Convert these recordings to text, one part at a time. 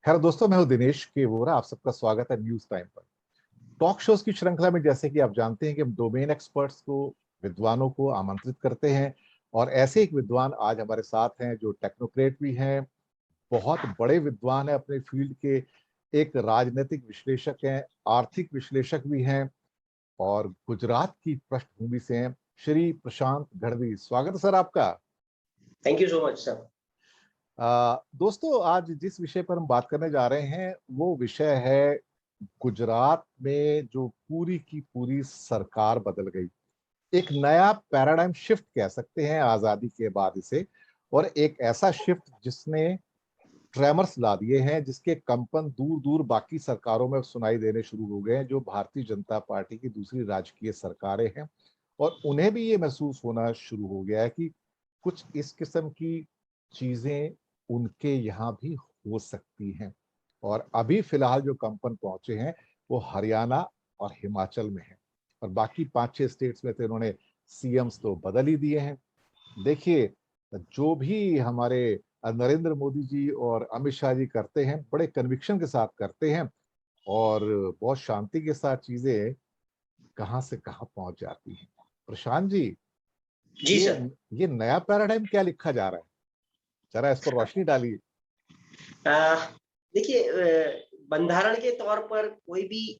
खैर दोस्तों, मैं हूं दिनेश के वोरा। आप सबका स्वागत है न्यूज टाइम पर। टॉक शोज की श्रृंखला में जैसे कि आप जानते हैं कि हम डोमेन एक्सपर्ट्स को, विद्वानों को आमंत्रित करते हैं। और ऐसे एक विद्वान आज हमारे साथ हैं जो टेक्नोक्रेट भी हैं, बहुत बड़े विद्वान हैं अपने फील्ड के, एक राजनीतिक विश्लेषक हैं, आर्थिक विश्लेषक भी हैं और गुजरात की पृष्ठभूमि से हैं। श्री प्रशांत गढ़वी, स्वागत है सर आपका। Thank you so much sir. दोस्तों, आज जिस विषय पर हम बात करने जा रहे हैं वो विषय है गुजरात में जो पूरी की पूरी सरकार बदल गई। एक नया पैराडाइम शिफ्ट कह सकते हैं आजादी के बाद इसे। और एक ऐसा शिफ्ट जिसने ट्रेमर्स ला दिए हैं, जिसके कंपन दूर दूर बाकी सरकारों में सुनाई देने शुरू हो गए हैं, जो भारतीय जनता पार्टी की दूसरी राजकीय सरकारें हैं। और उन्हें भी ये महसूस होना शुरू हो गया है कि कुछ इस किस्म की चीजें उनके यहाँ भी हो सकती हैं। और अभी फिलहाल जो कंपन पहुंचे हैं वो हरियाणा और हिमाचल में है। और बाकी 5-6 स्टेट्स में तो इन्होंने सीएम्स तो बदल ही दिए हैं। देखिए, जो भी हमारे नरेंद्र मोदी जी और अमित शाह जी करते हैं, बड़े कन्विक्शन के साथ करते हैं और बहुत शांति के साथ चीजें कहां से कहां पहुंच जाती हैं। प्रशांत जी, जी ये सर। ये नया पैराडाइम क्या लिखा जा रहा है, जरा इस पर रोशनी डालिए। देखिए, बंधारण के तौर पर कोई भी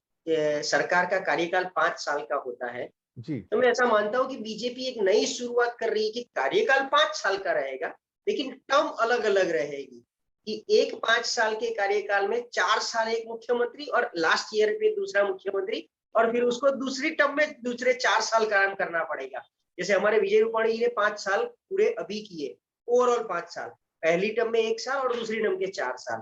सरकार का कार्यकाल 5 साल का होता है। जी तो मैं ऐसा मानता हूँ कि बीजेपी एक नई शुरुआत कर रही है कि कार्यकाल 5 साल का रहेगा, लेकिन टर्म अलग अलग रहेगी। कि एक 5 साल के कार्यकाल में 4 साल एक मुख्यमंत्री और लास्ट ईयर पे दूसरा मुख्यमंत्री, और फिर उसको दूसरी टर्म में दूसरे 4 साल काम करना पड़ेगा। जैसे हमारे विजय रूपाणी जी ने 5 साल पूरे अभी किए, ओवरऑल 5 साल, पहली टर्म में 1 साल और दूसरी टर्म के 4 साल।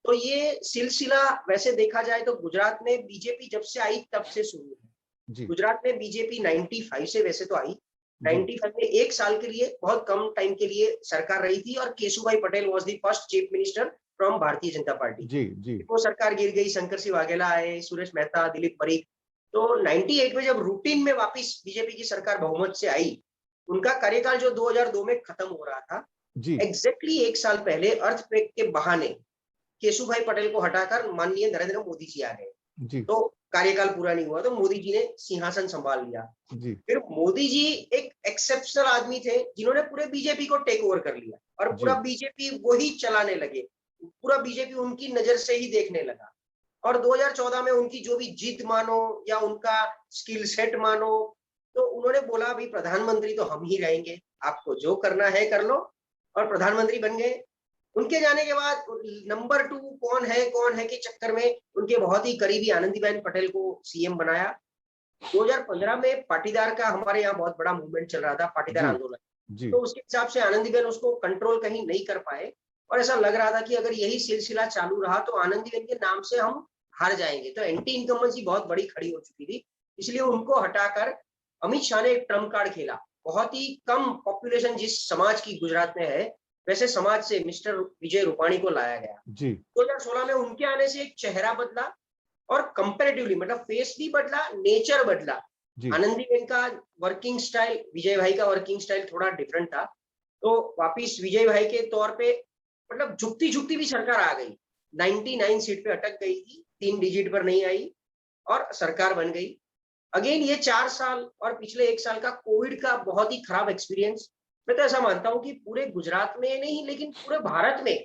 तो ये सिलसिला वैसे देखा जाए तो गुजरात में बीजेपी जब से आई तब से शुरू है। जी गुजरात में बीजेपी 95 से वैसे तो आई। जी 95 में 1 साल के लिए, बहुत कम टाइम के लिए सरकार रही थी, और Keshubhai Patel was the first chief minister from Bharatiya Janata party. जी जी वो सरकार गिर गई, शंकर सिंह वाघेला आए, सुरेश मेहता, दिलीप परीख। तो 98 में जब रूटीन में वापस बीजेपी की सरकार बहुमत से आई, उनका कार्यकाल जो 2002 में खत्म हो रहा था, जी एग्जैक्टली 1 साल पहले अर्थक्वेक के बहाने केशुभाई पटेल को हटाकर माननीय नरेंद्र मोदी जी आ गए। जी तो कार्यकाल पूरा नहीं हुआ तो मोदी जी ने सिंहासन संभाल लिया। जी फिर मोदी जी एक एक्सेप्शनल आदमी थे जिन्होंने पूरे बीजेपी को टेक ओवर कर लिया और पूरा जी बीजेपी वही चलाने लगे। पूरा बीजेपी उनकी नजर से ही देखने लगा। और 2014 में उनकी जो भी जीत मानो या उनका स्किल सेट मानो, तो उन्होंने बोला भाई प्रधानमंत्री तो हम ही रहेंगे, आपको जो करना है कर लो, और प्रधानमंत्री बन गए। उनके जाने के बाद नंबर 2 कौन है के चक्कर में उनके बहुत ही करीबी आनंदीबेन पटेल को सीएम बनाया। 2015 में पाटीदार का हमारे यहाँ बहुत बड़ा मूवमेंट चल रहा था, पाटीदार जी आंदोलन। जी तो उसके हिसाब से आनंदीबेन उसको कंट्रोल कहीं नहीं कर पाए, और ऐसा लग रहा था कि अगर यही सिलसिला चालू रहा तो आनंदीबेन के नाम से हम हार जाएंगे। तो एंटी इनकम्बेंसी बहुत बड़ी खड़ी हो चुकी थी, इसलिए उनको हटाकर अमित शाह ने एक ट्रम्प कार्ड खेला। बहुत ही कम पॉपुलेशन जिस समाज की गुजरात में है, वैसे समाज से मिस्टर विजय रूपाणी को लाया गया। जी 2016 में उनके आने से एक चेहरा बदला, और कंपैरेटिवली मतलब फेस भी बदला, नेचर बदला। जी आनंदीबेन का वर्किंग स्टाइल, विजय भाई का वर्किंग स्टाइल थोड़ा डिफरेंट था। तो वापिस विजय भाई के तौर पे मतलब झुकती झुकती भी सरकार आ गई। 99 सीट पे अटक गई थी, 3 डिजिट पर नहीं आई, और सरकार बन गई। अगेन ये 4 साल और पिछले 1 साल का कोविड का बहुत ही खराब एक्सपीरियंस। मैं तो ऐसा मानता हूँ कि पूरे गुजरात में नहीं लेकिन पूरे भारत में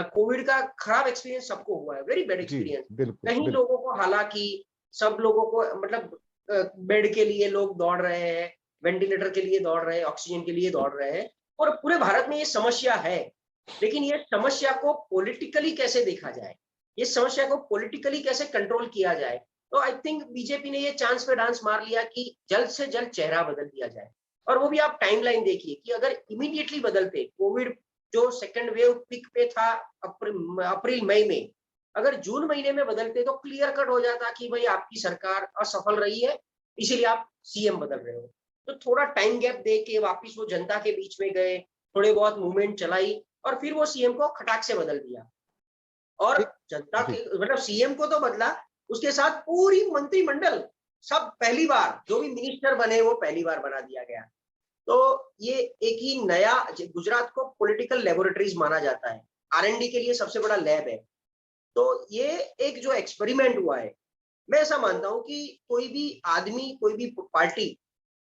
कोविड का खराब एक्सपीरियंस सबको हुआ है, वेरी बैड जी एक्सपीरियंस। बिल्कुल कई बिल्कुल। लोगों को, हालांकि सब लोगों को मतलब बेड के लिए लोग दौड़ रहे हैं, वेंटिलेटर के लिए दौड़ रहे हैं, ऑक्सीजन के लिए दौड़ रहे हैं, और पूरे भारत में ये समस्या है। लेकिन ये समस्या को पॉलिटिकली कैसे देखा जाए, ये समस्या को पॉलिटिकली कैसे कंट्रोल किया जाए, तो आई थिंक बीजेपी ने ये चांस पे डांस मार लिया कि जल्द से जल्द चेहरा बदल दिया जाए। और वो भी आप टाइमलाइन देखिए कि अगर इमीडिएटली बदलते, कोविड जो सेकंड वेव पिक पे था अप्रैल मई में, अगर जून महीने में बदलते तो क्लियर कट हो जाता कि भाई आपकी सरकार असफल रही है, इसीलिए आप सीएम बदल रहे हो। तो थोड़ा टाइम गैप दे के वापिस वो जनता के बीच में गए, थोड़े बहुत मूवमेंट चलाई, और फिर वो सीएम को खटाक से बदल दिया। और एक जनता जी के मतलब सीएम को तो बदला, उसके साथ पूरी मंत्रिमंडल, सब पहली बार जो भी मिनिस्टर बने वो पहली बार बना दिया गया। तो ये एक ही नया, गुजरात को पॉलिटिकल लेबोरेटरीज माना जाता है, आरएनडी के लिए सबसे बड़ा लैब है। तो ये एक जो एक्सपेरिमेंट हुआ है, मैं ऐसा मानता हूँ कि कोई भी आदमी, कोई भी पार्टी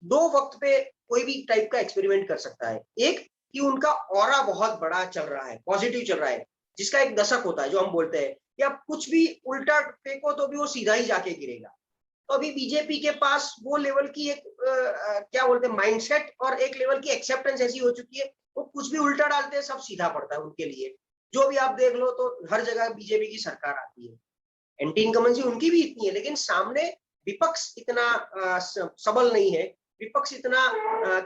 2 वक़्त पे कोई भी टाइप का एक्सपेरिमेंट कर सकता है। एक कि उनका ऑरा बहुत बड़ा चल रहा है, पॉजिटिव चल रहा है, जिसका एक दशक होता है जो हम बोलते हैं, कि आप कुछ भी उल्टा फेंको तो भी वो सीधा ही जाके गिरेगा। तो अभी बीजेपी के पास वो लेवल की एक क्या बोलते हैं माइंडसेट और एक लेवल की एक्सेप्टेंस ऐसी हो चुकी है, वो कुछ भी उल्टा डालते हैं, सब सीधा पड़ता है उनके लिए। जो भी आप देख लो तो हर जगह बीजेपी की सरकार आती है। एंटी इनकम्बेंसी उनकी भी इतनी है, लेकिन सामने विपक्ष इतना सबल नहीं है, विपक्ष इतना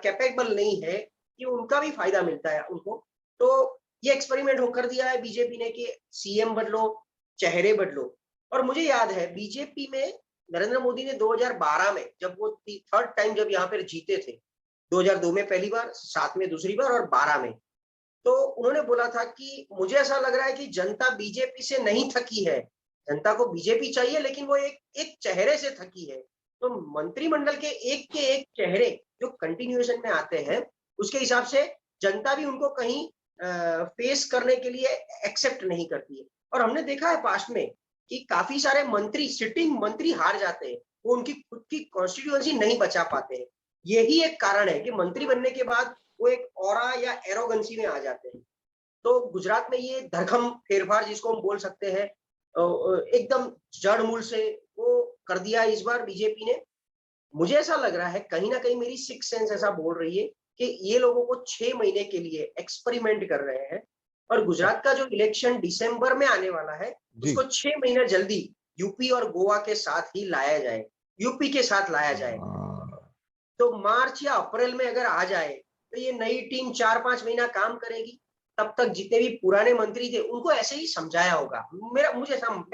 कैपेबल नहीं है कि उनका भी फायदा मिलता है उनको। तो ये एक्सपेरिमेंट हो कर दिया है बीजेपी ने कि सीएम बदलो, चेहरे बदलो। और मुझे याद है बीजेपी में नरेंद्र मोदी ने 2012 में जब वो थर्ड टाइम जब यहाँ पर जीते थे, 2002 में पहली बार, 7 में दूसरी बार और 12 में, तो उन्होंने बोला था कि मुझे ऐसा लग रहा है कि जनता बीजेपी से नहीं थकी है, जनता को बीजेपी चाहिए, लेकिन वो एक एक चेहरे से थकी है। तो मंत्रिमंडल के एक चेहरे जो कंटिन्यूएशन में आते हैं, उसके हिसाब से जनता भी उनको कहीं फेस करने के लिए एक्सेप्ट नहीं करती है। और हमने देखा है पास्ट में कि काफी सारे मंत्री, सिटिंग मंत्री हार जाते हैं, वो उनकी खुद की कॉन्स्टिट्यूएंसी नहीं बचा पाते हैं। यही एक कारण है कि मंत्री बनने के बाद वो एक ऑरा या एरोगेंसी में आ जाते हैं। तो गुजरात में ये धरखम फेरफार जिसको हम बोल सकते हैं, एकदम जड़ मूल से वो कर दिया इस बार बीजेपी ने। मुझे ऐसा लग रहा है कहीं ना कहीं मेरी सिक्स सेंस ऐसा बोल रही है कि ये लोगों को 6 महीने के लिए एक्सपेरिमेंट कर रहे हैं, और अच्छा। गुजरात का जो इलेक्शन दिसंबर में आने वाला है, जी। उसको 6 महीना जल्दी यूपी और गोवा के साथ ही लाया जाए, यूपी के साथ लाया जाए। हाँ। तो मार्च या अप्रैल में अगर आ जाए तो ये नई टीम 4-5 महीना काम करेगी। तब तक जितने भी पुराने मंत्री थे उनको ऐसे ही समझाया होगा। मेरा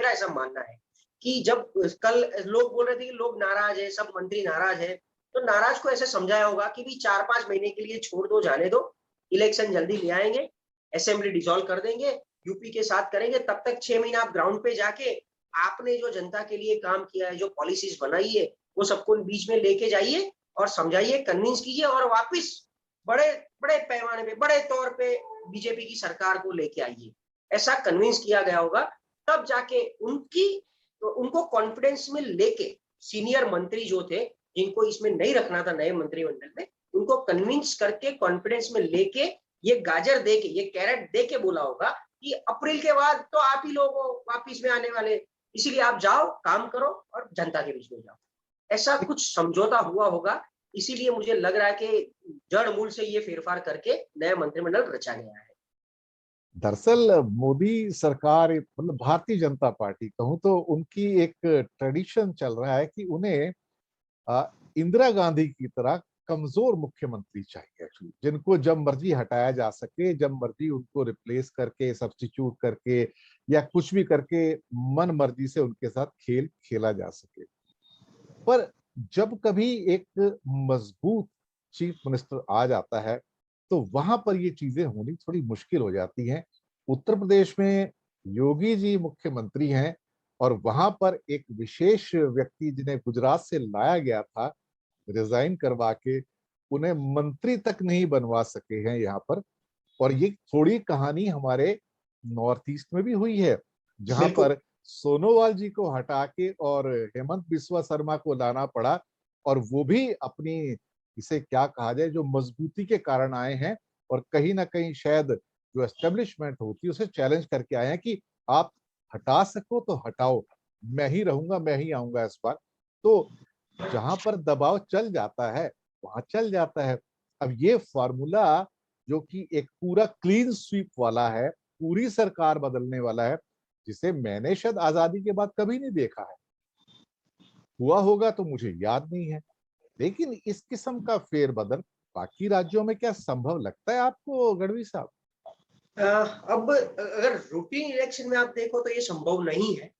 ऐसा मानना है कि जब कल लोग बोल रहे थे कि लोग नाराज है, सब मंत्री नाराज है, तो नाराज को ऐसे समझाया होगा कि भी 4-5 महीने के लिए छोड़ दो, जाने दो, इलेक्शन जल्दी ले आएंगे, असेंबली डिसॉल्व कर देंगे, यूपी के साथ करेंगे। तब तक 6 महीना आप ग्राउंड पे जाके आपने जो जनता के लिए काम किया है, जो पॉलिसीज बनाई है, वो सबको बीच में लेके जाइए और समझाइए, कन्विंस कीजिए, और वापस बड़े बड़े पैमाने पे, बड़े तौर पे बीजेपी की सरकार को लेके आइए। ऐसा कन्विंस किया गया होगा, तब जाके उनको कॉन्फिडेंस में लेके सीनियर मंत्री जो थे, जिनको इसमें नहीं रखना था नए मंत्रिमंडल में, उनको कन्विंस करके कॉन्फिडेंस में लेके ये गाजर दे के, ये कैरेट दे के बोला होगा कि अप्रैल के बाद तो आप ही लोग वापिस में आने वाले, इसीलिए आप जाओ, काम करो और जनता के बीच में जाओ। ऐसा कुछ समझौता हुआ होगा, इसीलिए मुझे लग रहा है कि जड़ मूल से ये फेरफार करके नया मंत्रिमंडल रचा गया है। दरअसल मोदी सरकार, मतलब भारतीय जनता पार्टी कहूं तो उनकी एक ट्रेडिशन चल रहा है कि उन्हें इंदिरा गांधी की तरह कमजोर मुख्यमंत्री चाहिए एक्चुअली, जिनको जब मर्जी हटाया जा सके, जब मर्जी उनको रिप्लेस करके, सब्स्टिट्यूट करके या कुछ भी करके मन मर्जी से उनके साथ खेल खेला जा सके। पर जब कभी एक मजबूत चीफ मिनिस्टर आ जाता है तो वहां पर ये चीजें होनी थोड़ी मुश्किल हो जाती हैं। उत्तर प्रदेश में योगी जी मुख्यमंत्री हैं और वहां पर एक विशेष व्यक्ति जिन्हें गुजरात से लाया गया था, रिजाइन करवा के उन्हें मंत्री तक नहीं बनवा सके हैं यहाँ पर। और ये थोड़ी कहानी हमारे नॉर्थ ईस्ट में भी हुई है, जहां बिल्कुल। पर सोनोवाल जी को हटा के और हेमंत बिस्वा शर्मा को लाना पड़ा, और वो भी अपनी, इसे क्या कहा जाए, जो मजबूती के कारण आए हैं, और कहीं ना कहीं शायद जो एस्टेब्लिशमेंट होती है उसे चैलेंज करके आए हैं कि आप हटा सको तो हटाओ, मैं ही रहूंगा, मैं ही आऊंगा इस बार। तो जहां पर दबाव चल जाता है वहां चल जाता है। अब ये फॉर्मूला जो कि एक पूरा क्लीन स्वीप वाला है, पूरी सरकार बदलने वाला है, जिसे मैंने शायद आजादी के बाद कभी नहीं देखा है। हुआ होगा तो मुझे याद नहीं है, लेकिन इस किस्म का फेरबदल बाकी राज्यों में क्या संभव लगता है आपको, गढ़वी साहब? अब अगर रूटीन इलेक्शन में आप देखो तो ये संभव नहीं है,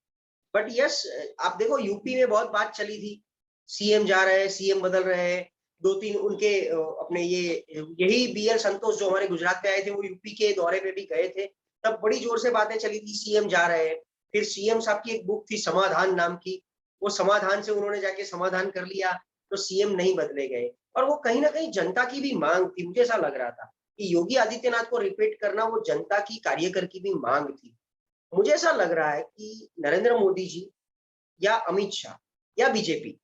बट यस, आप देखो यूपी में बहुत बात चली थी, सीएम जा रहे हैं, सीएम बदल रहे हैं, 2-3 उनके अपने ये यही बीएल संतोष जो हमारे गुजरात पे आए थे, वो यूपी के दौरे पे भी गए थे, तब बड़ी जोर से बातें चली थी सीएम जा रहे हैं। फिर सीएम साहब की एक बुक थी समाधान नाम की, वो समाधान से उन्होंने जाके समाधान कर लिया, तो सीएम नहीं बदले गए। और वो कहीं ना कहीं जनता की भी मांग थी, मुझे ऐसा लग रहा था कि योगी आदित्यनाथ को रिपीट करना वो जनता की कार्यकर की भी मांग थी। मुझे ऐसा लग रहा है कि नरेंद्र मोदी जी या अमित शाह या बीजेपी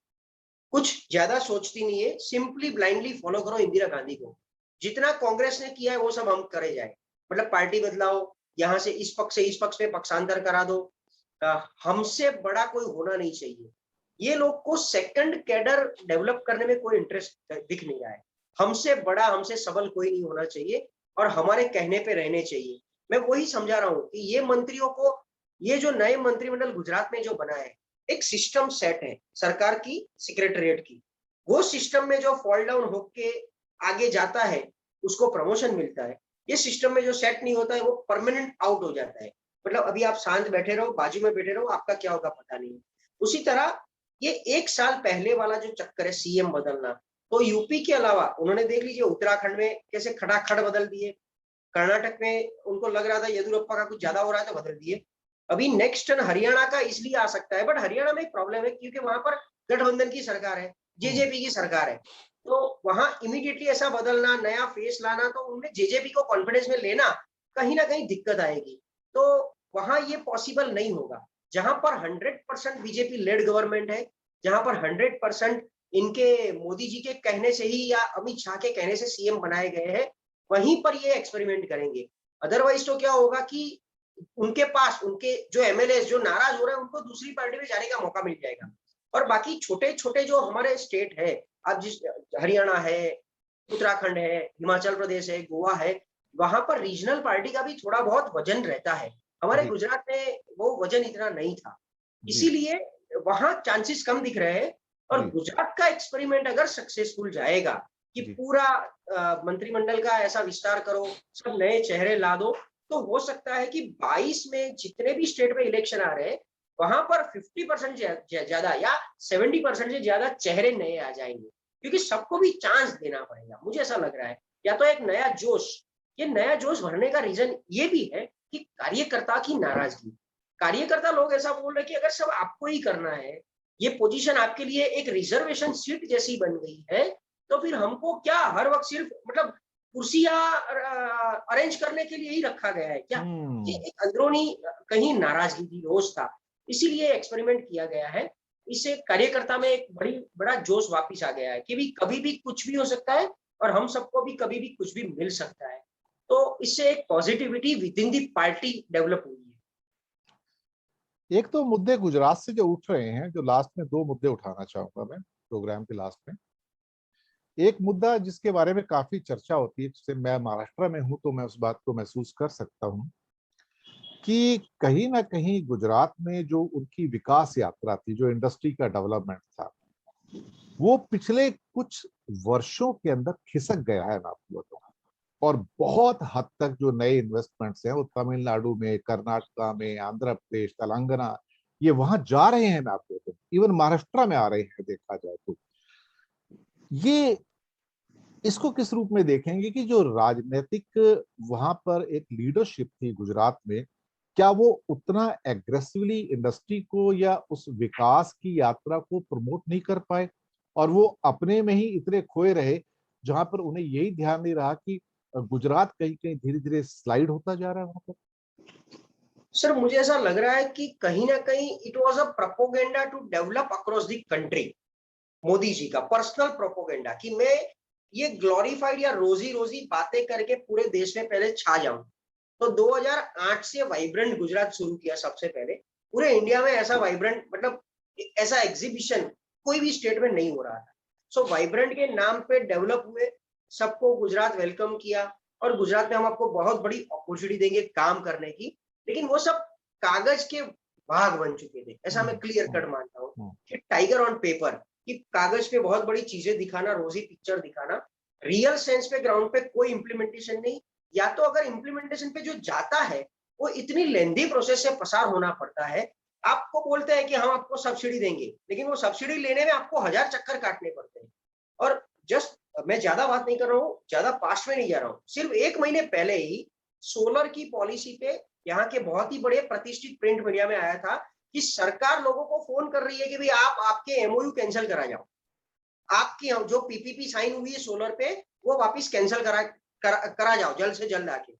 कुछ ज्यादा सोचती नहीं है, सिंपली ब्लाइंडली फॉलो करो इंदिरा गांधी को। जितना कांग्रेस ने किया है वो सब हम करे जाए, मतलब पार्टी बदलाओ, यहाँ से इस पक्ष से इस पक्ष में पक्षांतर करा दो। हमसे बड़ा कोई होना नहीं चाहिए। ये लोग को सेकंड कैडर डेवलप करने में कोई इंटरेस्ट दिख नहीं रहा है। हमसे बड़ा, हमसे सबल कोई नहीं होना चाहिए और हमारे कहने पे रहने चाहिए। मैं वही समझा रहा हूँ कि ये मंत्रियों को, ये जो नए मंत्रिमंडल गुजरात में जो बना है, एक सिस्टम सेट है सरकार की, सेक्रेटरीट की। वो सिस्टम में जो फॉल डाउन होके आगे जाता है उसको प्रमोशन मिलता है। ये सिस्टम में जो सेट नहीं होता है वो परमानेंट आउट हो जाता है। मतलब अभी आप शांत बैठे रहो, बाजू में बैठे रहो, आपका क्या होगा पता नहीं। उसी तरह ये 1 साल पहले वाला जो चक्कर है सीएम बदलना, तो यूपी के अलावा उन्होंने देख लीजिए उत्तराखंड में कैसे खटाखट बदल दिए। कर्नाटक में उनको लग रहा था येदुरप्पा का कुछ ज्यादा हो रहा है तो बदल दिए। अभी नेक्स्ट टर्न हरियाणा का इसलिए आ सकता है, बट हरियाणा में एक प्रॉब्लम है क्योंकि वहां पर गठबंधन की सरकार है, जेजेपी की सरकार है। तो वहां इमीडिएटली ऐसा बदलना, नया फेस लाना, तो उनमें जेजेपी को कॉन्फिडेंस में लेना कहीं ना कहीं दिक्कत आएगी। तो वहां ये पॉसिबल नहीं होगा। जहां पर 100% बीजेपी लेड गवर्नमेंट है, जहां पर 100% इनके मोदी जी के कहने से ही या अमित शाह के कहने से सीएम बनाए गए हैं, वहीं पर ये एक्सपेरिमेंट करेंगे। अदरवाइज तो क्या होगा कि उनके पास, उनके जो एमएलए जो नाराज हो रहे हैं उनको दूसरी पार्टी में जाने का मौका मिल जाएगा। और बाकी छोटे छोटे जो हमारे स्टेट है, अब जिस हरियाणा है, उत्तराखंड है, हिमाचल प्रदेश है, गोवा है, वहां पर रीजनल पार्टी का भी थोड़ा बहुत वजन रहता है। हमारे जी गुजरात में वो वजन इतना नहीं था, जी इसीलिए वहां चांसेस कम दिख रहे हैं। और जी गुजरात का एक्सपेरिमेंट अगर सक्सेसफुल जाएगा कि जी पूरा मंत्रिमंडल का ऐसा विस्तार करो, सब नए चेहरे ला दो, तो हो सकता है कि 22 में जितने भी स्टेट में इलेक्शन आ रहे हैं वहां पर 50% ज्यादा या 70% से ज्यादा चेहरे नए आ जाएंगे, क्योंकि सबको भी चांस देना पड़ेगा। मुझे ऐसा लग रहा है, या तो एक नया जोश, ये नया जोश भरने का रीजन ये भी है कि कार्यकर्ता की नाराजगी। कार्यकर्ता लोग ऐसा बोल रहे हैं कि अगर सब आपको ही करना है, ये पोजीशन आपके लिए एक रिजर्वेशन सीट जैसी बन गई है, तो फिर हमको क्या हर वक्त सिर्फ मतलब कुर्सियां अरेंज करने के लिए ही रखा गया है क्या? ये हम्म एक अंदरूनी कहीं नाराजगी थी, रोष था, इसीलिए एक्सपेरिमेंट किया गया है। इससे कार्यकर्ता में एक बड़ा जोश वापिस आ गया है कि भी कभी भी कुछ भी हो सकता है और हम सबको भी कभी भी कुछ भी मिल सकता है। तो इससे एक positivity with in the party develop हुई है। एक तो मुद्दे गुजरात से जो उठ रहे हैं, जो लास्ट में दो मुद्दे उठाना चाहूंगा मैं प्रोग्राम के लास्ट में। एक मुद्दा जिसके बारे में काफी चर्चा होती है, जैसे मैं महाराष्ट्र में हूं तो मैं उस बात को महसूस कर सकता हूं कि कहीं ना कहीं गुजरात में जो उनकी विकास यात्रा थी, जो इंडस्ट्री का डेवलपमेंट था, वो पिछले कुछ वर्षों के अंदर खिसक गया है, मैं आपको बताऊं। और बहुत हद तक जो नए इन्वेस्टमेंट्स हैं वो तमिलनाडु में, कर्नाटका में, आंध्र प्रदेश, तेलंगाना, ये वहां जा रहे हैं, मैं आपको बताऊं। इवन महाराष्ट्र में आ रहे हैं देखा जाए तो। ये इसको किस रूप में देखेंगे कि जो राजनीतिक वहां पर एक लीडरशिप थी गुजरात में, क्या वो उतना एग्रेसिवली इंडस्ट्री को या उस विकास की यात्रा को प्रमोट नहीं कर पाए, और वो अपने में ही इतने खोए रहे, जहां पर उन्हें यही ध्यान नहीं रहा कि गुजरात कहीं कहीं धीरे धीरे स्लाइड होता जा रहा है वहां पर। सर मुझे ऐसा लग रहा है कि कहीं ना कहीं it was a propaganda to develop across the country. Modi ji का पर्सनल प्रोपोगेंडा कि मैं ये ग्लोरीफाइड या रोजी रोजी बातें करके पूरे देश में पहले छा जाऊं। तो 2008 से वाइब्रेंट गुजरात शुरू किया सबसे पहले। पूरे इंडिया में ऐसा वाइब्रेंट, मतलब ऐसा एग्जीबिशन कोई भी स्टेट में नहीं हो रहा था। सो वाइब्रेंट के नाम पे डेवलप हुए, सबको गुजरात वेलकम किया, और गुजरात में हम आपको बहुत बड़ी अपॉर्चुनिटी देंगे काम करने की। लेकिन वो सब कागज के भाग बन चुके थे, ऐसा मैं क्लियर हम्म, कट मानता हूँ हम्म, कि टाइगर ऑन पेपर, कि कागज पे बहुत बड़ी चीजें दिखाना, रोजी पिक्चर दिखाना, रियल सेंस पे ग्राउंड पे कोई इंप्लीमेंटेशन नहीं। या तो अगर इंप्लीमेंटेशन पे जो जाता है वो इतनी लेंदी प्रोसेस से पसार होना पड़ता है। आपको बोलते हैं कि हम आपको सब्सिडी देंगे, लेकिन वो सब्सिडी लेने में आपको 1000 चक्कर काटने पड़ते हैं। और जस्ट, मैं ज्यादा बात नहीं कर रहा हूँ, ज्यादा पास्ट में नहीं जा रहा हूँ, सिर्फ 1 महीने पहले ही सोलर की पॉलिसी पे यहाँ के बहुत ही बड़े प्रतिष्ठित प्रिंट मीडिया में आया था कि सरकार लोगों को फोन कर रही है कि भाई आप आपके एमओयू कैंसिल करा जाओ, आपकी जो पीपीपी साइन हुई है सोलर पे वो वापस कैंसिल करा जाओ जल्द से जल्द आके।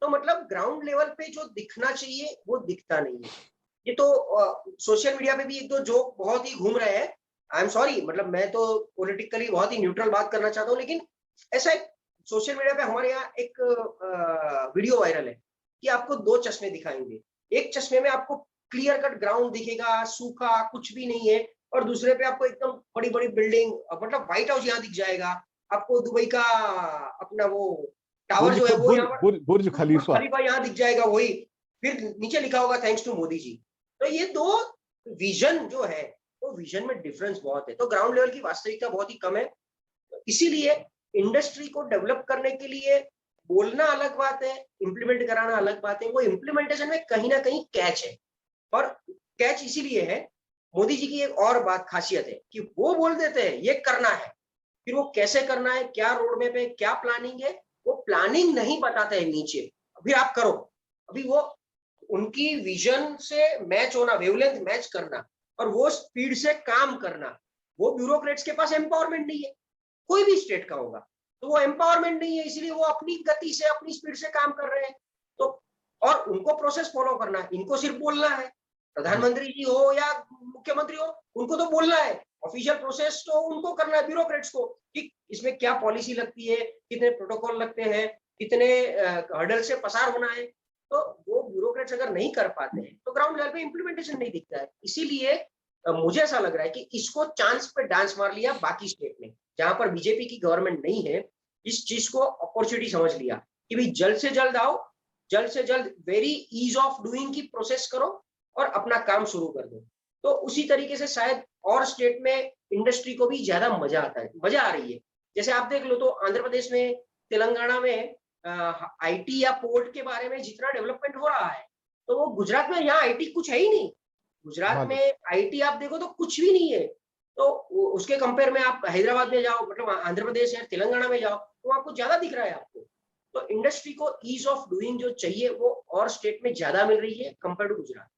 तो मतलब ग्राउंड लेवल पे जो दिखना चाहिए वो दिखता नहीं है। ये तो सोशल मीडिया पे भी एक दो जोक बहुत ही घूम रहे हैं। आई एम सॉरी, मतलब मैं तो पॉलिटिकली बहुत ही न्यूट्रल बात करना चाहता हूँ, लेकिन ऐसा एक सोशल मीडिया पे हमारे यहाँ एक वीडियो वायरल है कि आपको दो चश्मे दिखाएंगे। एक चश्मे में आपको क्लियर कट ग्राउंड दिखेगा, सूखा कुछ भी नहीं है, और दूसरे पे आपको एकदम बड़ी बड़ी बिल्डिंग, मतलब व्हाइट हाउस यहाँ दिख जाएगा, आपको दुबई का अपना वो टावर बुर्ज जो है वो बुर्ज यहाँ पर, बुर्ज बुर्ज बुर्ज खलीफा। खलीफा यहाँ दिख जाएगा वही, फिर नीचे लिखा होगा थैंक्स टू मोदी जी। तो ये दो विजन जो है, वो विजन में डिफरेंस बहुत है, तो ग्राउंड लेवल की वास्तविकता बहुत ही कम है। इसीलिए इंडस्ट्री को डेवलप करने के लिए बोलना अलग बात है, इम्प्लीमेंट कराना अलग बात है, वो इम्प्लीमेंटेशन में कहीं ना कहीं कैच है। और कैच इसीलिए है, मोदी जी की एक और बात खासियत है कि वो बोल देते हैं ये करना है, फिर वो कैसे करना है, क्या रोड मैप है, क्या प्लानिंग है, वो प्लानिंग नहीं बताते हैं नीचे, अभी आप करो। अभी वो उनकी विजन से मैच होना, वेवलेंथ मैच करना, और वो स्पीड से काम करना, वो ब्यूरोक्रेट्स के पास एम्पावरमेंट नहीं है। कोई भी स्टेट का होगा, तो वो एम्पावरमेंट नहीं है, इसलिए वो अपनी गति से अपनी स्पीड से काम कर रहे हैं। तो और उनको प्रोसेस फॉलो करना है, इनको सिर्फ बोलना है। जी। प्रधानमंत्री जी हो या मुख्यमंत्री हो, उनको तो बोलना है, ऑफिशियल प्रोसेस तो उनको करना है ब्यूरोक्रेट्स को, कि इसमें क्या पॉलिसी लगती है, कितने प्रोटोकॉल लगते हैं, कितने हर्डल से पसार होना है। तो वो ब्यूरोक्रेट्स अगर नहीं कर पाते हैं तो ग्राउंड लेवल पे इंप्लीमेंटेशन नहीं दिखता है। इसीलिए मुझे ऐसा लग रहा है कि इसको चांस पे डांस मार लिया बाकी स्टेट ने, जहां पर बीजेपी की गवर्नमेंट नहीं है, इस चीज को अपॉर्चुनिटी समझ लिया कि भाई जल्द से जल्द आओ, जल्द से जल्द वेरी ईज ऑफ डूइंग की प्रोसेस करो और अपना काम शुरू कर दो। तो उसी तरीके से शायद और स्टेट में इंडस्ट्री को भी ज्यादा मजा आता है, मजा आ रही है। जैसे आप देख लो तो आंध्र प्रदेश में, तेलंगाना में आईटी या पोर्ट के बारे में जितना डेवलपमेंट हो रहा है, तो वो गुजरात में, यहाँ आईटी कुछ है ही नहीं। गुजरात में मालूम। आईटी आप देखो तो कुछ भी नहीं है। तो उसके कंपेयर में आप हैदराबाद में जाओ, मतलब आंध्र प्रदेश या तेलंगाना में जाओ, तो वहां कुछ ज्यादा दिख रहा है आपको। तो इंडस्ट्री को ईज ऑफ डूइंग जो चाहिए वो और स्टेट में ज्यादा मिल रही है कंपेयर टू गुजरात।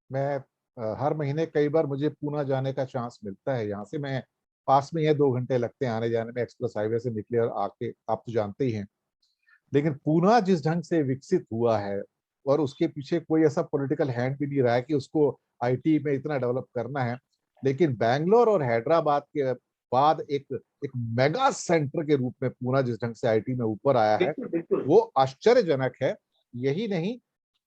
मैं हर महीने कई बार मुझे पूना जाने का चांस मिलता है। यहाँ से मैं पास में ही है, 2 घंटे लगते हैं आने जाने में, एक्सप्रेस हाईवे से निकले और आके आप तो जानते ही हैं। लेकिन पूना जिस ढंग से विकसित हुआ है, और उसके पीछे कोई ऐसा पॉलिटिकल हैंड भी नहीं रहा है कि उसको आईटी में इतना डेवलप करना है। लेकिन बैंगलोर और हैदराबाद के बाद एक एक मेगा सेंटर के रूप में पूना जिस ढंग से आईटी में ऊपर आया है, बिल्कुल बिल्कुल। वो आश्चर्यजनक है। यही नहीं,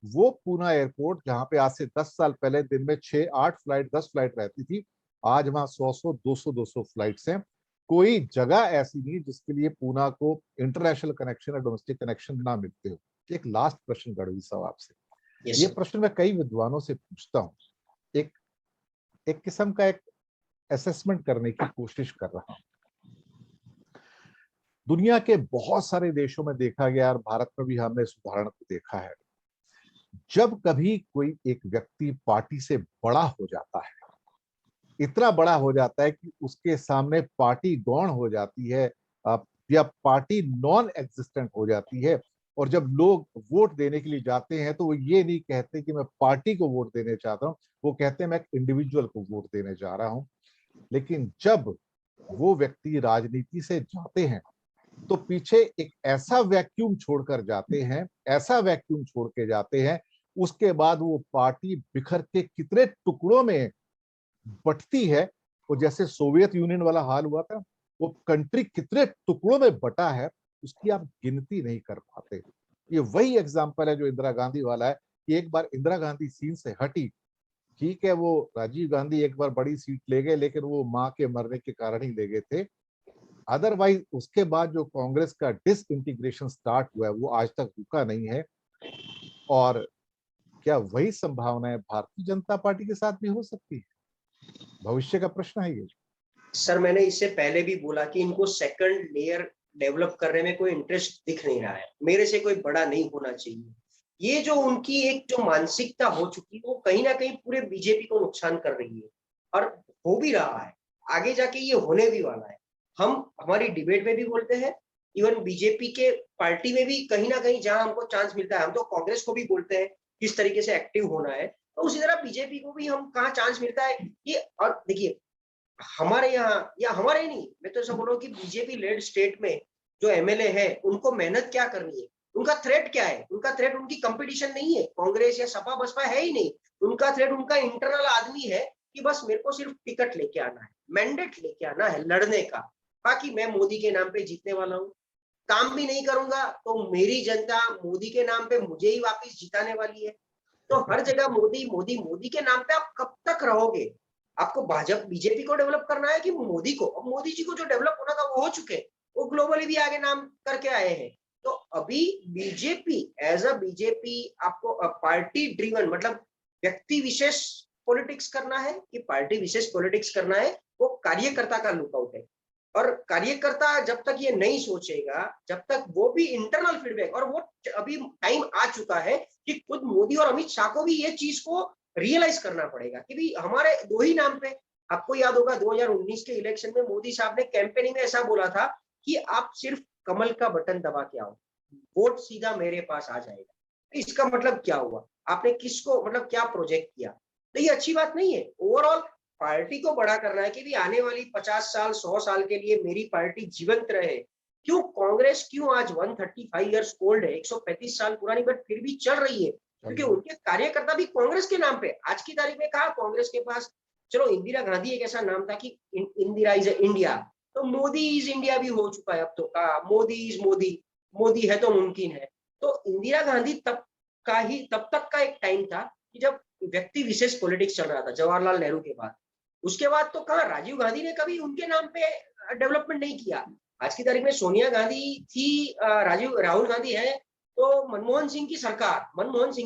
वो पूना एयरपोर्ट जहां पे आज से 10 साल पहले दिन में 6 8 फ्लाइट 10 फ्लाइट रहती थी, आज वहां 100 100 200 फ्लाइट्स हैं। कोई जगह ऐसी नहीं जिसके लिए पूना को इंटरनेशनल कनेक्शन और डोमेस्टिक कनेक्शन ना मिलते हो। एक लास्ट प्रश्न गढ़वी साहब आपसे, यस ये सर। प्रश्न मैं कई विद्वानों से पूछता हूँ, एक एक किस्म का एक असेसमेंट करने की कोशिश कर रहा हूँ। दुनिया के बहुत सारे देशों में देखा गया और भारत में भी हमने इस उदाहरण को देखा है, जब कभी कोई एक व्यक्ति पार्टी से बड़ा हो जाता है, इतना बड़ा हो जाता है कि उसके सामने पार्टी गौण हो जाती है, या पार्टी नॉन एग्जिस्टेंट हो जाती है, और जब लोग वोट देने के लिए जाते हैं तो वो ये नहीं कहते कि मैं पार्टी को वोट देने चाहता हूं, वो कहते हैं मैं एक इंडिविजुअल को वोट देने जा रहा हूं। लेकिन जब वो व्यक्ति राजनीति से जाते हैं तो पीछे एक ऐसा वैक्यूम छोड़कर जाते हैं, ऐसा वैक्यूम छोड़ के जाते हैं, उसके बाद वो पार्टी बिखर के कितने टुकड़ों में बटती है। वो जैसे सोवियत यूनियन वाला हाल हुआ था, वो कंट्री कितने टुकड़ों में बटा है, उसकी आप गिनती नहीं कर पाते। ये वही एग्जाम्पल है जो इंदिरा गांधी वाला है, कि एक बार इंदिरा गांधी सीन से हटी, ठीक है वो राजीव गांधी एक बार बड़ी सीट ले गए, लेकिन वो मां के मरने के कारण ही ले गए थे। अदरवाइज उसके बाद जो कांग्रेस का डिसइंटीग्रेशन स्टार्ट हुआ है वो आज तक रुका नहीं है। और क्या वही संभावनाएं भारतीय जनता पार्टी के साथ भी हो सकती है? भविष्य का प्रश्न है ये। सर मैंने इससे पहले भी बोला कि इनको सेकंड लेयर डेवलप करने में कोई इंटरेस्ट दिख नहीं रहा है, मेरे से कोई बड़ा नहीं होना चाहिए। ये जो उनकी एक जो मानसिकता हो चुकी है वो कहीं ना कहीं पूरे बीजेपी को नुकसान कर रही है, और हो भी रहा है, आगे जाके ये होने भी वाला है। हम हमारी डिबेट में भी बोलते हैं, इवन बीजेपी के पार्टी में भी कहीं ना कहीं जहां हमको चांस मिलता है, हम तो कांग्रेस को भी बोलते हैं किस तरीके से एक्टिव होना है, तो उसी तरह बीजेपी को भी हम कहाँ चांस मिलता है ये। और देखिए हमारे यहाँ, या हमारे ही नहीं, मैं तो ऐसा बोल रहा हूँ कि बीजेपी लेड स्टेट में जो एमएलए है उनको मेहनत क्या करनी है, उनका थ्रेट क्या है? उनका थ्रेट उनकी कंपटीशन नहीं है, कांग्रेस या सपा बसपा है ही नहीं। उनका थ्रेट उनका इंटरनल आदमी है कि बस मेरे को सिर्फ टिकट लेके आना है, मैंडेट लेके आना है लड़ने का। बाकी मैं मोदी के नाम पे जीतने वाला हूँ, काम भी नहीं करूंगा तो मेरी जनता मोदी के नाम पे मुझे ही वापस जिताने वाली है। तो हर जगह मोदी मोदी मोदी के नाम पे आप कब तक रहोगे? आपको भाजपा बीजेपी को डेवलप करना है कि मोदी को? अब मोदी जी को जो डेवलप होना था वो हो चुके, वो ग्लोबली भी आगे नाम करके आए हैं। तो अभी बीजेपी एज अ बीजेपी आपको पार्टी ड्रिवन मतलब व्यक्ति विशेष पॉलिटिक्स करना है कि पार्टी विशेष पॉलिटिक्स करना है, वो कार्यकर्ता का लुकआउट है। और कार्यकर्ता जब तक ये नहीं सोचेगा, जब तक वो भी इंटरनल फीडबैक, और वो अभी टाइम आ चुका है कि खुद मोदी और अमित शाह को भी ये चीज को रियलाइज करना पड़ेगा कि भी हमारे दो ही नाम पे। आपको याद होगा 2019 के इलेक्शन में मोदी साहब ने कैंपेनिंग में ऐसा बोला था कि आप सिर्फ कमल का बटन दबा के आओ, वोट सीधा मेरे पास आ जाएगा। तो इसका मतलब क्या हुआ? आपने किसको मतलब क्या प्रोजेक्ट किया? तो ये अच्छी बात नहीं है। ओवरऑल पार्टी को बड़ा करना है कि भी आने वाली 50 साल 100 साल के लिए मेरी पार्टी जीवंत रहे। क्यों कांग्रेस क्यों आज 135 इयर्स ओल्ड है, 135 साल पुरानी, बट फिर भी चल रही है क्योंकि उनके कार्यकर्ता भी कांग्रेस के नाम पे। आज की तारीख में कहा कांग्रेस के पास, चलो इंदिरा गांधी एक ऐसा नाम था कि इंदिरा इज इंडिया, तो मोदी इज इंडिया भी हो चुका है अब तो। कहा मोदी इज मोदी, मोदी है तो मुमकिन है। तो इंदिरा गांधी तब तक का एक टाइम था कि जब व्यक्ति विशेष पॉलिटिक्स चल रहा था, जवाहरलाल नेहरू के बाद। उसके बाद तो कहा राजीव गांधी ने कभी उनके नाम पे डेवलपमेंट नहीं किया। आज की तारीख में सोनिया गांधी थी, राहुल गांधी है, तो मनमोहन सिंह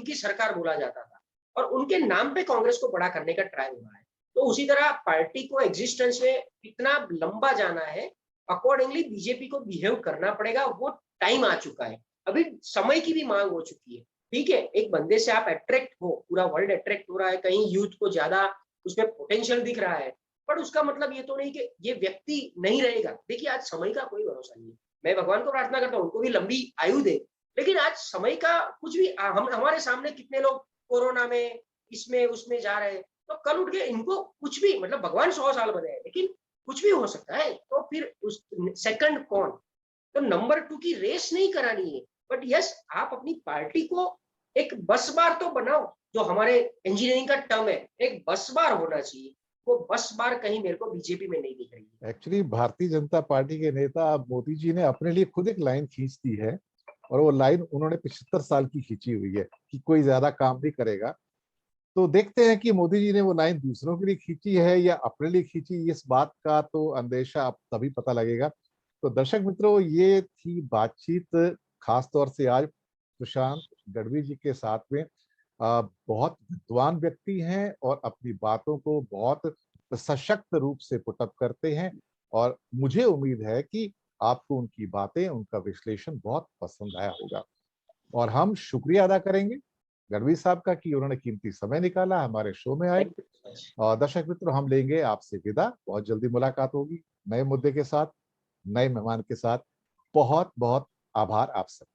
की सरकार बोला जाता था, और उनके नाम पे कांग्रेस को बड़ा करने का ट्राई हो रहा है। तो उसी तरह पार्टी को एग्जिस्टेंस में कितना लंबा जाना है, अकॉर्डिंगली बीजेपी को बिहेव करना पड़ेगा। वो टाइम आ चुका है, अभी समय की भी मांग हो चुकी है। ठीक है, एक बंदे से आप अट्रैक्ट हो, पूरा वर्ल्ड अट्रैक्ट हो रहा है, कहीं यूथ को ज्यादा उसमें पोटेंशियल दिख रहा है, पर उसका मतलब ये तो नहीं कि ये व्यक्ति नहीं रहेगा। देखिए आज समय का कोई भरोसा नहीं है। मैं भगवान को प्रार्थना करता हूँ उनको भी लंबी आयु दे, लेकिन आज समय का कुछ भी हम हमारे सामने कितने लोग कोरोना में इसमें उसमें जा रहे हैं, तो कल उठ के इनको कुछ भी मतलब भगवान 100 साल बनाए लेकिन कुछ भी हो सकता है। तो फिर उस सेकंड कौन? तो नंबर 2 की रेस नहीं करानी है, बट यस आप अपनी पार्टी को एक बस बार तो बनाओ। जो हमारे इंजीनियरिंग का टर्म है, एक बस बार होना चाहिए। वो बस बार कहीं मेरे को बीजेपी में नहीं दिख रही है। एक्चुअली भारतीय जनता पार्टी के नेता मोदी जी ने अपने लिए खुद एक लाइन खींच दी है, और वो लाइन उन्होंने 75 साल की खींची हुई है कि कोई ज्यादा काम नहीं करेगा। तो देखते हैं कि मोदी जी ने वो लाइन दूसरों के लिए खींची है या अपने लिए खींची, इस बात का तो अंदेशा अब तभी पता लगेगा। तो दर्शक मित्रों, ये थी बातचीत खास तौर से आज सुशांत गढ़वी जी के साथ में। बहुत विद्वान व्यक्ति हैं और अपनी बातों को बहुत सशक्त रूप से पुटअप करते हैं, और मुझे उम्मीद है कि आपको उनकी बातें, उनका विश्लेषण बहुत पसंद आया होगा। और हम शुक्रिया अदा करेंगे गढ़वी साहब का कि उन्होंने कीमती समय निकाला, हमारे शो में आए। Thank you so much. और दर्शक मित्रों, हम लेंगे आपसे विदा। बहुत जल्दी मुलाकात होगी नए मुद्दे के साथ, नए मेहमान के साथ। बहुत बहुत आभार आप सब।